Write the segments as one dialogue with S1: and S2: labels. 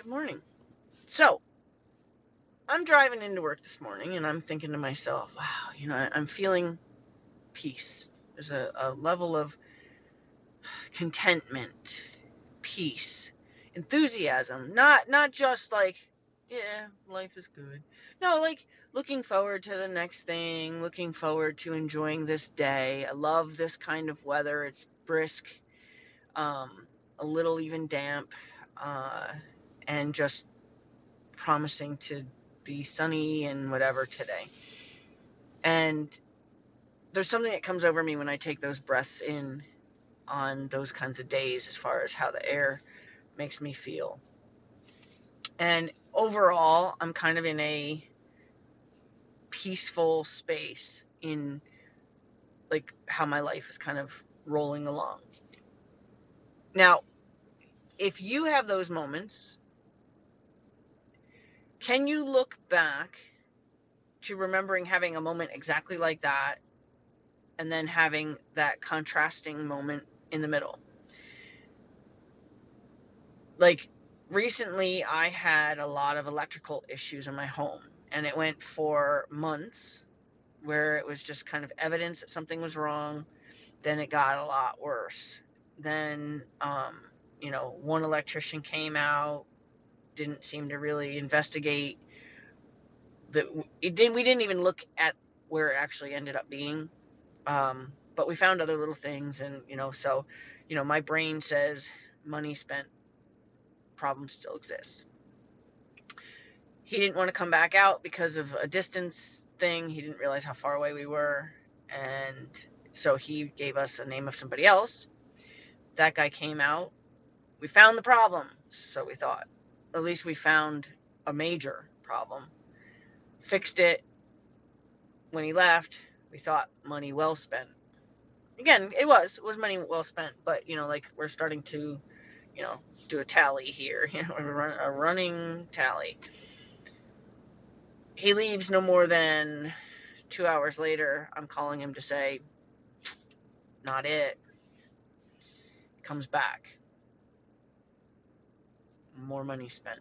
S1: Good morning. So, I'm driving into work this morning and I'm thinking to myself, wow, I'm feeling peace. There's a level of contentment, peace, enthusiasm. Not just like, yeah, life is good. No, like looking forward to the next thing, looking forward to enjoying this day. I love this kind of weather. It's brisk, um, a little even damp, uh, and just promising to be sunny and whatever today. And there's something that comes over me when I take those breaths in on those kinds of days as far as how the air makes me feel. And overall, I'm kind of in a peaceful space in like how my life is kind of rolling along. Now, if you have those moments, can you look back to remembering having a moment exactly like that and then having that contrasting moment in the middle? Like recently I had a lot of electrical issues in my home, and it went for months where it was just kind of evidence that something was wrong. Then it got a lot worse. Then one electrician came out, didn't seem to really investigate we didn't even look at where it actually ended up being. But we found other little things, and my brain says money spent, problem still exists. He didn't want to come back out because of a distance thing. He didn't realize how far away we were. And so he gave us a name of somebody else. That guy came out. We found the problem. So we thought, at least we found a major problem. Fixed it. When he left, we thought money well spent. Again, it was money well spent, but like we're starting to, do a tally here, a running tally. He leaves no more than 2 hours later. I'm calling him to say, not it. Comes back. More money spent.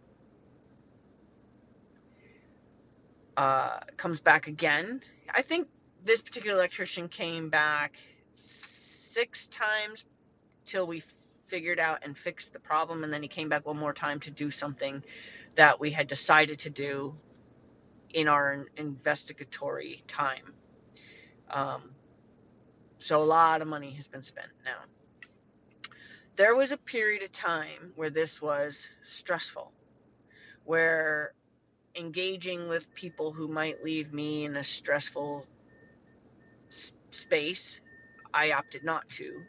S1: Comes back again. I think this particular electrician came back 6 times till we figured out and fixed the problem, and then he came back one more time to do something that we had decided to do in our investigatory time. So a lot of money has been spent now. There was a period of time where this was stressful, where engaging with people who might leave me in a stressful space, I opted not to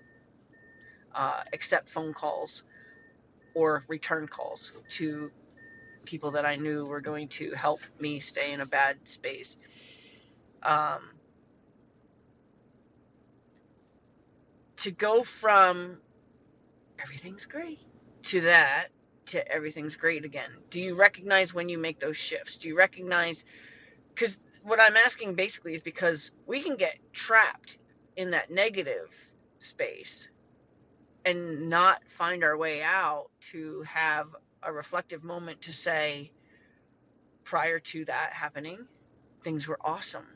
S1: accept phone calls or return calls to people that I knew were going to help me stay in a bad space. To go from everything's great to that to everything's great again. Do you recognize when you make those shifts? Do you recognize? Because what I'm asking basically is because we can get trapped in that negative space and not find our way out to have a reflective moment to say, prior to that happening, things were awesome.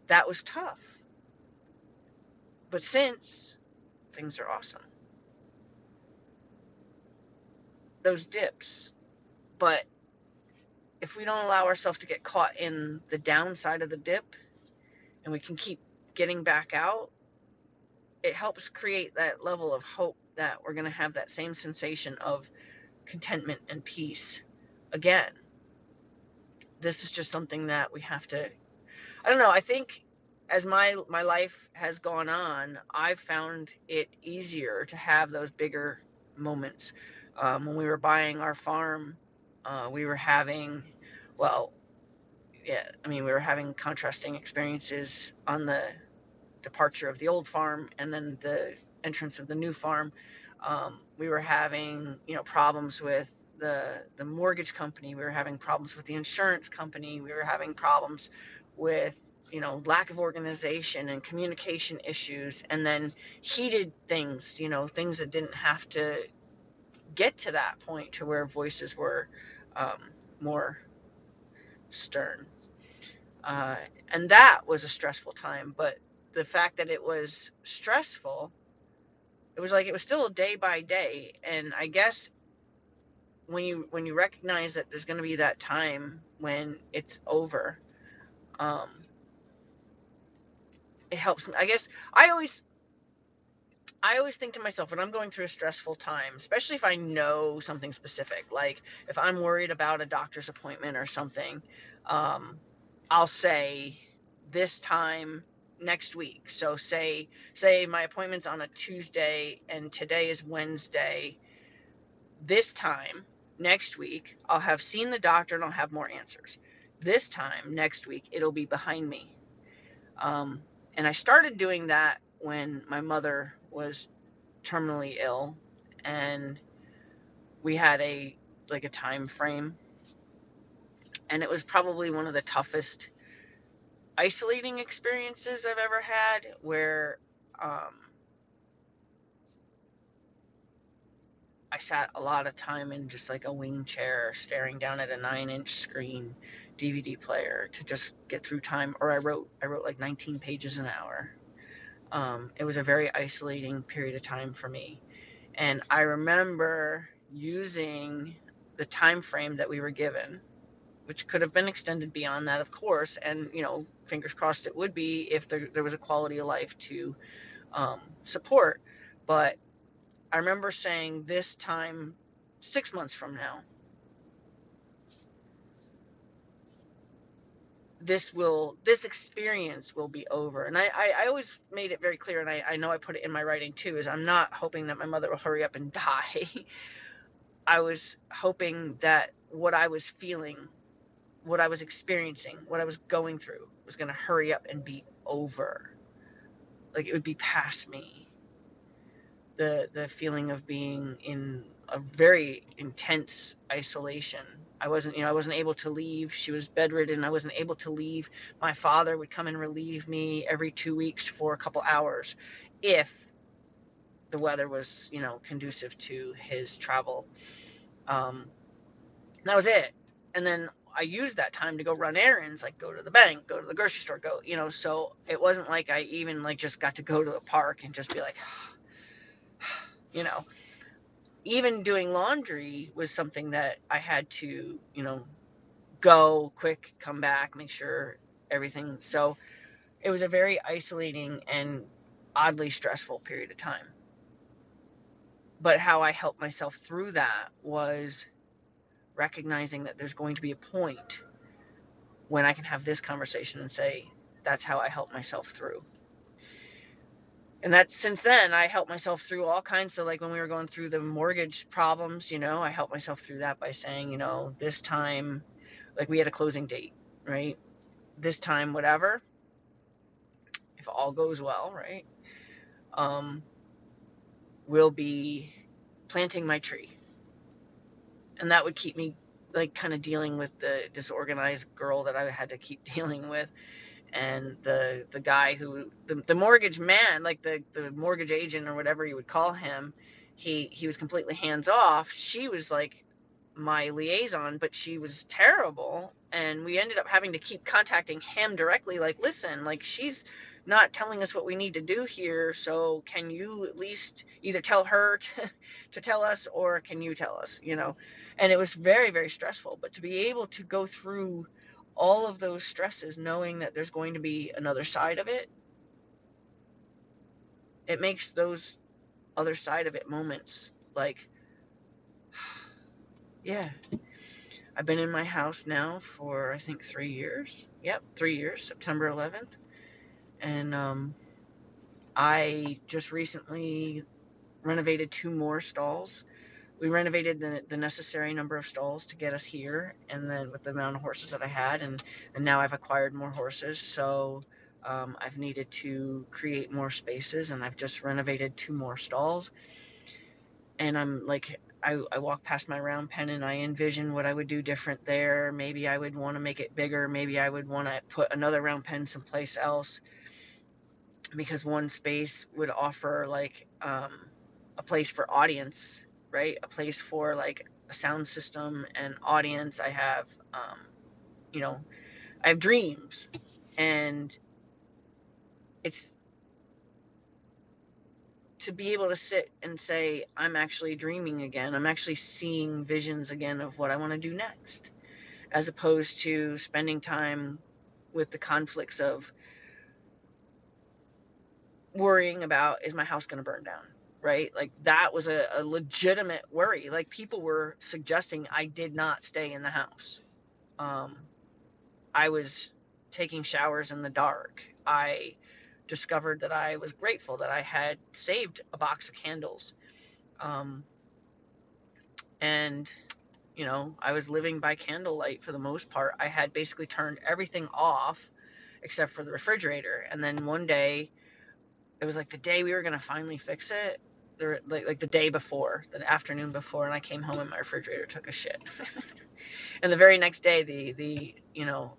S1: That was tough. But since, things are awesome. Those dips. But if we don't allow ourselves to get caught in the downside of the dip and we can keep getting back out, it helps create that level of hope that we're going to have that same sensation of contentment and peace again. This is just something that we have to, I don't know, I think as my life has gone on, I've found it easier to have those bigger moments. When we were buying our farm, we were having, well, yeah, I mean, we were having contrasting experiences on the departure of the old farm and then the entrance of the new farm. We were having, problems with the mortgage company. We were having problems with the insurance company. We were having problems with, lack of organization and communication issues, and then heated things, things that didn't have to get to that point to where voices were more stern. Uh, and that was a stressful time. But the fact that it was stressful, it was like it was still a day by day. And I guess when you recognize that there's going to be that time when it's over, um, it helps me. I guess I always think to myself when I'm going through a stressful time, especially if I know something specific, like if I'm worried about a doctor's appointment or something, um, I'll say this time next week. So say my appointment's on a Tuesday and today is Wednesday. This time next week, I'll have seen the doctor and I'll have more answers. This time next week, it'll be behind me. And I started doing that when my mother was terminally ill, and we had a time frame, and it was probably one of the toughest isolating experiences I've ever had, where um, I sat a lot of time in just like a wing chair staring down at a 9-inch screen DVD player to just get through time. Or I wrote like 19 pages an hour. It was a very isolating period of time for me. And I remember using the time frame that we were given, which could have been extended beyond that, of course. And, fingers crossed it would be if there was a quality of life to support. But I remember saying this time, 6 months from now, this experience will be over. And I always made it very clear, and I know I put it in my writing too, is I'm not hoping that my mother will hurry up and die. I was hoping that what I was feeling, what I was experiencing, what I was going through was going to hurry up and be over. Like it would be past me. The feeling of being in a very intense isolation. I wasn't able to leave. She was bedridden. I wasn't able to leave. My father would come and relieve me every 2 weeks for a couple hours if the weather was, conducive to his travel. That was it. And then I used that time to go run errands, like go to the bank, go to the grocery store, so it wasn't like I even like just got to go to a park and just be like, you know, even doing laundry was something that I had to, go quick, come back, make sure everything. So it was a very isolating and oddly stressful period of time. But how I helped myself through that was recognizing that there's going to be a point when I can have this conversation and say, that's how I help myself through. And that since then, I helped myself through all kinds. So like when we were going through the mortgage problems, I helped myself through that by saying, this time, like we had a closing date, right? This time, whatever, if all goes well, right? We'll be planting my tree. And that would keep me like kind of dealing with the disorganized girl that I had to keep dealing with. And the guy who the mortgage man, like the mortgage agent or whatever you would call him, he was completely hands off. She was like my liaison, but she was terrible, and we ended up having to keep contacting him directly, like, listen, like she's not telling us what we need to do here, so can you at least either tell her to tell us, or can you tell us, and it was very, very stressful. But to be able to go through all of those stresses, knowing that there's going to be another side of it, it makes those other side of it moments like, yeah, I've been in my house now for, I think, 3 years. Yep, 3 years, September 11th. And I just recently renovated 2 more stalls. We renovated the necessary number of stalls to get us here, and then with the amount of horses that I had, and now I've acquired more horses, so I've needed to create more spaces, and I've just renovated 2 more stalls. And I'm like, I walk past my round pen and I envision what I would do different there. Maybe I would want to make it bigger. Maybe I would want to put another round pen someplace else, because one space would offer like a place for audience right? A place for like a sound system and audience. I have, you know, I have dreams, and it's to be able to sit and say, I'm actually dreaming again. I'm actually seeing visions again of what I want to do next, as opposed to spending time with the conflicts of worrying about, is my house going to burn down? Right? Like that was a legitimate worry. Like people were suggesting I did not stay in the house. Um, I was taking showers in the dark. I discovered that I was grateful that I had saved a box of candles. Um, and, I was living by candlelight for the most part. I had basically turned everything off except for the refrigerator. And then one day, it was like the day we were going to finally fix it. Like the day before, the afternoon before, and I came home and my refrigerator took a shit. And the very next day, the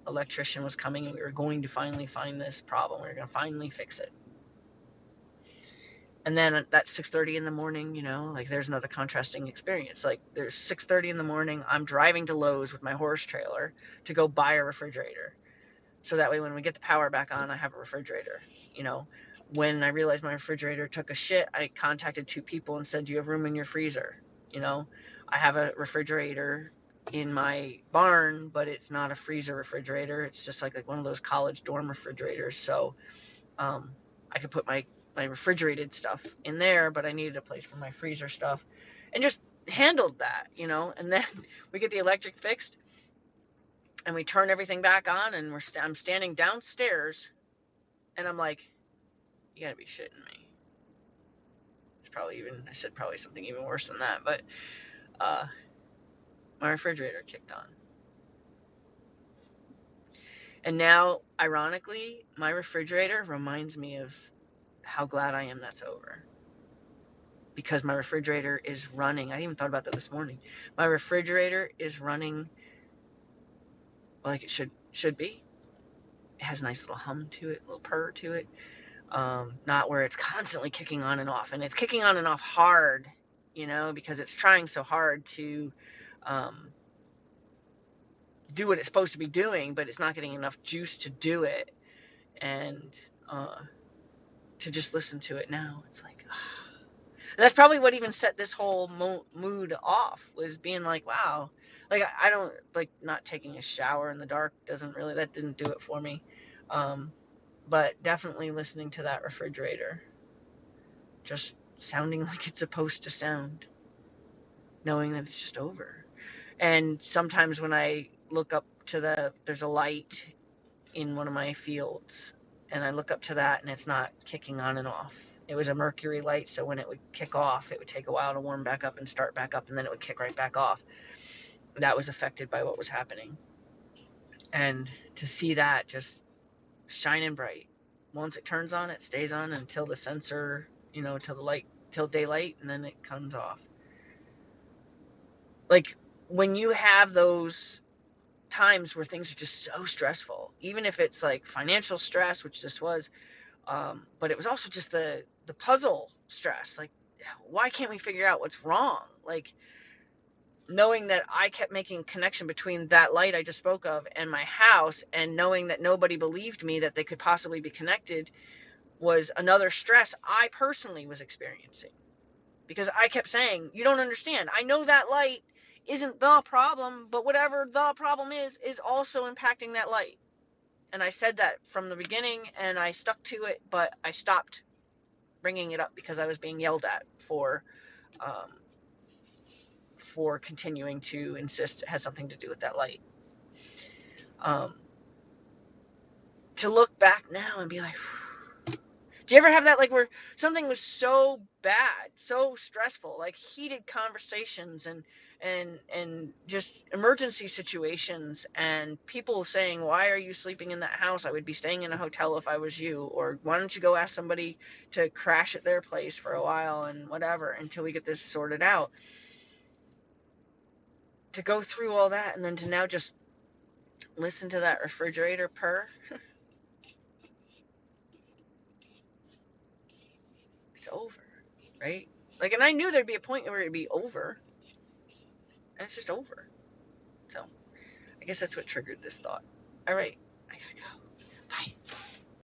S1: electrician was coming, and we were going to finally find this problem. We were going to finally fix it. And then that's 6:30 in the morning, like there's another contrasting experience. Like there's 6:30 in the morning, I'm driving to Lowe's with my horse trailer to go buy a refrigerator. So that way when we get the power back on, I have a refrigerator. When I realized my refrigerator took a shit, I contacted 2 people and said, do you have room in your freezer? I have a refrigerator in my barn, but it's not a freezer refrigerator. It's just like one of those college dorm refrigerators. So I could put my refrigerated stuff in there, but I needed a place for my freezer stuff, and just handled that, and then we get the electric fixed and we turn everything back on, and I'm standing downstairs, and I'm like, you gotta be shitting me. I said probably something even worse than that, but my refrigerator kicked on. And now, ironically, my refrigerator reminds me of how glad I am that's over. Because my refrigerator is running. I even thought about that this morning. My refrigerator is running like it should be. It has a nice little hum to it, a little purr to it. Not where it's constantly kicking on and off. And it's kicking on and off hard, because it's trying so hard to do what it's supposed to be doing, but it's not getting enough juice to do it. And to just listen to it now, it's like, and that's probably what even set this whole mood off, was being like, wow, like I don't like, not taking a shower in the dark that didn't do it for me. But definitely listening to that refrigerator just sounding like it's supposed to sound, knowing that it's just over. And sometimes when I look up to there's a light in one of my fields, and I look up to that and it's not kicking on and off. It was a mercury light, so when it would kick off, it would take a while to warm back up and start back up, and then it would kick right back off. That was affected by what was happening. And to see that just shining bright. Once it turns on, it stays on until the sensor, till daylight, and then it comes off. Like when you have those times where things are just so stressful, even if it's like financial stress, which this was, but it was also just the puzzle stress. Like, why can't we figure out what's wrong? Like, knowing that I kept making a connection between that light I just spoke of and my house, and knowing that nobody believed me that they could possibly be connected, was another stress I personally was experiencing. Because I kept saying, you don't understand. I know that light isn't the problem, but whatever the problem is also impacting that light. And I said that from the beginning, and I stuck to it, but I stopped bringing it up because I was being yelled at for continuing to insist it had something to do with that light. To look back now and be like, do you ever have that, like, where something was so bad, so stressful, like heated conversations and just emergency situations, and people saying, why are you sleeping in that house? I would be staying in a hotel if I was you. Or why don't you go ask somebody to crash at their place for a while and whatever until we get this sorted out. To go through all that and then to now just listen to that refrigerator purr. It's over, right? Like, and I knew there'd be a point where it'd be over, and it's just over. So I guess that's what triggered this thought. All right, I gotta go. Bye.